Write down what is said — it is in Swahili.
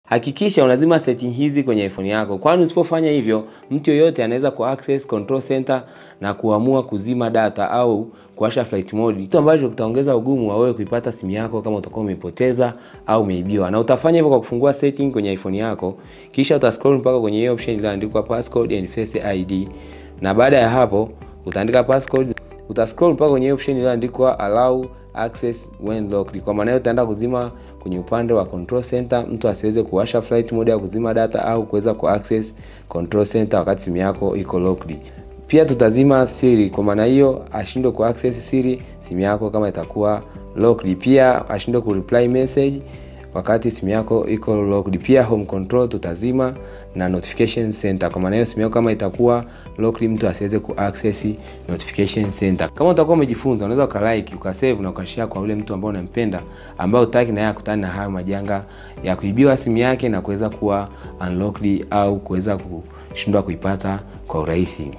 Hakikisha unazima setting hizi kwenye iPhone yako, kwani usipofanya hivyo mtu yoyote anaweza kuaccess control center na kuamua kuzima data au kuwasha flight mode, kitu ambacho kitaongeza ugumu wa wewe kuipata simu yako kama utakuwa umeipoteza au umeibiwa. Na utafanya hivyo kwa kufungua setting kwenye iPhone yako, kisha utascroll mpaka kwenye hiyo option iliyoandikwa passcode and face ID, na baada ya hapo utaandika passcode, utascroll mpaka kwenye option iliyoandikwa allow access when locked. Kwa maana hiyo utaenda kuzima kwenye upande wa control center, mtu asiweze kuwasha flight mode au kuzima data au kuweza kuaccess control center wakati simu yako iko locked. Pia tutazima siri, kwa maana hiyo ashindwe kuaccess siri simu yako kama itakuwa locked. Pia ashindwe kureply message wakati simu yako iko locked. Pia home control tutazima na notification center, kwa maana hiyo simu yako kama itakuwa locked mtu asiweze kuaccess notification center. Kama utakuwa umejifunza, unaweza ukalike, ukasave na ukashare kwa yule mtu ambaye unampenda, ambaye utaki na yeye akutane na hayo majanga ya kuibiwa simu yake na kuweza kuwa unlocked au kuweza kushindwa kuipata kwa urahisi.